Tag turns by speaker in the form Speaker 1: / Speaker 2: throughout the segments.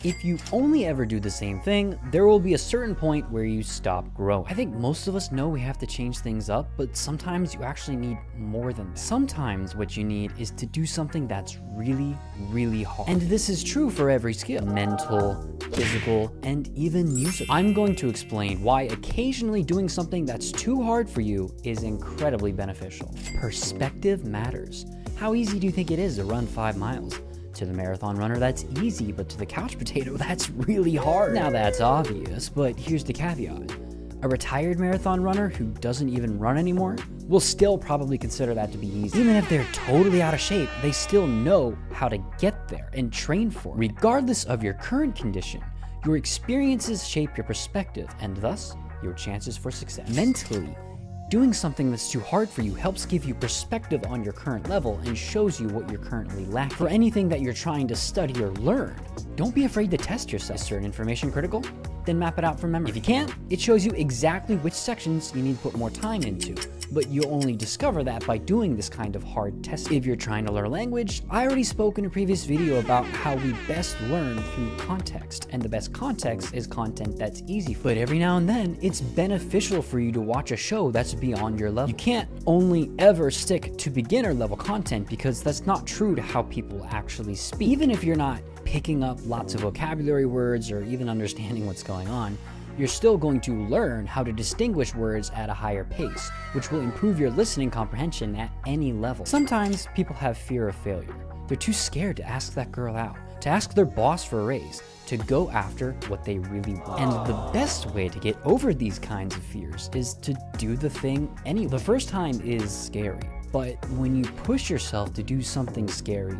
Speaker 1: If you only ever do the same thing, there will be a certain point where you stop growing. I think most of us know we have to change things up, but sometimes you actually need more than that. Sometimes what you need is to do something that's really, really hard. And this is true for every skill: mental, physical, and even musical. I'm going to explain why occasionally doing something that's too hard for you is incredibly beneficial. Perspective matters. How easy do you think it is to run 5 miles? To the marathon runner, that's easy, but to the couch potato, that's really hard. Now that's obvious, but here's the caveat. A retired marathon runner who doesn't even run anymore will still probably consider that to be easy. Even if they're totally out of shape, they still know how to get there and train for it. Regardless of your current condition, your experiences shape your perspective and thus your chances for success. Mentally, doing something that's too hard for you helps give you perspective on your current level and shows you what you're currently lacking. For anything that you're trying to study or learn, don't be afraid to test yourself. Is certain information critical? Then map it out from memory. If you can't, it shows you exactly which sections you need to put more time into, but you'll only discover that by doing this kind of hard testing. If you're trying to learn a language, I already spoke in a previous video about how we best learn through context, and the best context is content that's easy for you. But every now and then, it's beneficial for you to watch a show that's beyond your level. You can't only ever stick to beginner level content because that's not true to how people actually speak. Even if you're not picking up lots of vocabulary words or even understanding what's going on, you're still going to learn how to distinguish words at a higher pace, which will improve your listening comprehension at any level. Sometimes people have fear of failure. They're too scared to ask that girl out, to ask their boss for a raise, to go after what they really want. And the best way to get over these kinds of fears is to do the thing anyway. The first time is scary, but when you push yourself to do something scary,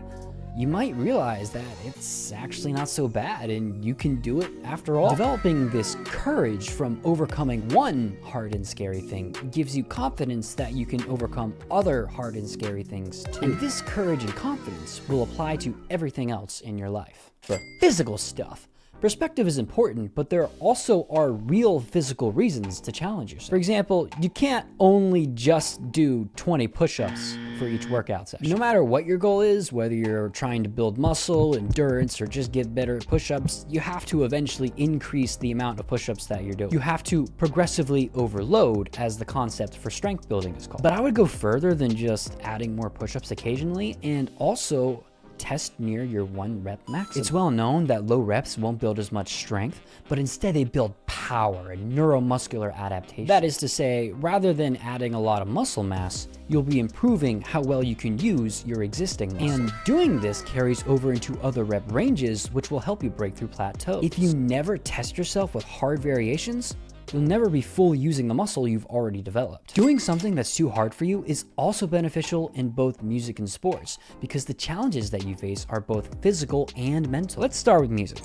Speaker 1: you might realize that it's actually not so bad and you can do it after all. Developing this courage from overcoming one hard and scary thing gives you confidence that you can overcome other hard and scary things too. And this courage and confidence will apply to everything else in your life. For physical stuff, perspective is important, but there also are real physical reasons to challenge yourself. For example, you can't only just do 20 push-ups for each workout session. No matter what your goal is, whether you're trying to build muscle, endurance, or just get better at push-ups, you have to eventually increase the amount of push-ups that you're doing. You have to progressively overload, as the concept for strength building is called. But I would go further than just adding more push-ups occasionally, and also test near your 1 rep maximum. It's well known that low reps won't build as much strength, but instead they build power and neuromuscular adaptation. That is to say, rather than adding a lot of muscle mass, you'll be improving how well you can use your existing muscle. And doing this carries over into other rep ranges, which will help you break through plateaus. If you never test yourself with hard variations, you'll never be fully using the muscle you've already developed. Doing something that's too hard for you is also beneficial in both music and sports, because the challenges that you face are both physical and mental. Let's start with music.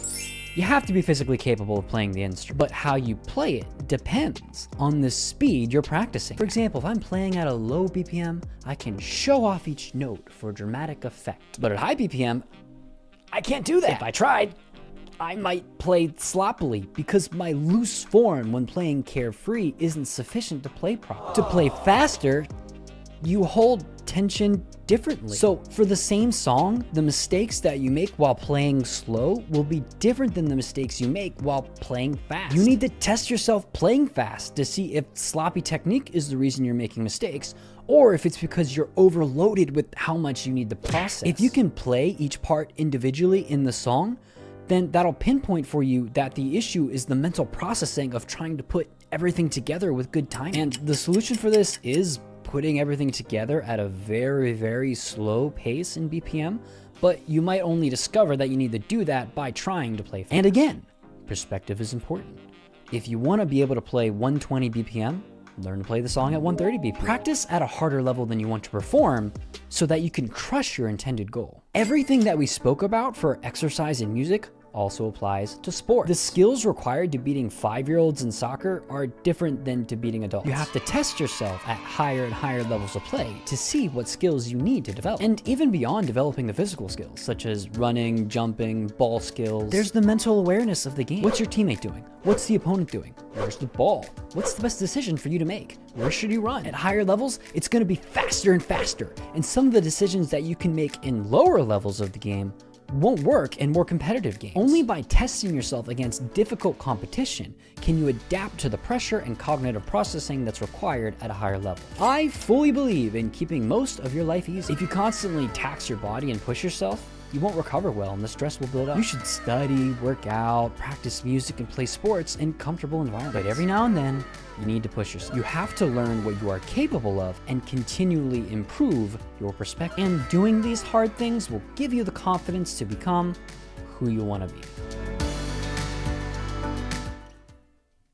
Speaker 1: You have to be physically capable of playing the instrument, but how you play it depends on the speed you're practicing. For example, if I'm playing at a low BPM, I can show off each note for dramatic effect. But at high BPM, I can't do that. If I tried, I might play sloppily because my loose form when playing carefree isn't sufficient to play properly. To play faster, you hold tension differently. So for the same song, the mistakes that you make while playing slow will be different than the mistakes you make while playing fast. You need to test yourself playing fast to see if sloppy technique is the reason you're making mistakes, or if it's because you're overloaded with how much you need to process. If you can play each part individually in the song, then that'll pinpoint for you that the issue is the mental processing of trying to put everything together with good timing. And the solution for this is putting everything together at a very, very slow pace in BPM, but you might only discover that you need to do that by trying to play fast. And again, perspective is important. If you want to be able to play 120 BPM, learn to play the song at 130 BPM. Practice at a harder level than you want to perform so that you can crush your intended goal. Everything that we spoke about for exercise and music also applies to sport. The skills required to beating 5-year-olds in soccer are different than to beating adults. You have to test yourself at higher and higher levels of play to see what skills you need to develop. And even beyond developing the physical skills, such as running, jumping, ball skills, there's the mental awareness of the game. What's your teammate doing? What's the opponent doing? Where's the ball? What's the best decision for you to make? Where should you run? At higher levels, it's going to be faster and faster. And some of the decisions that you can make in lower levels of the game won't work in more competitive games. Only by testing yourself against difficult competition can you adapt to the pressure and cognitive processing that's required at a higher level. I fully believe in keeping most of your life easy. If you constantly tax your body and push yourself, you won't recover well and the stress will build up. You should study, work out, practice music, and play sports in comfortable environments. But every now and then, you need to push yourself. You have to learn what you are capable of and continually improve your perspective. And doing these hard things will give you the confidence to become who you want to be.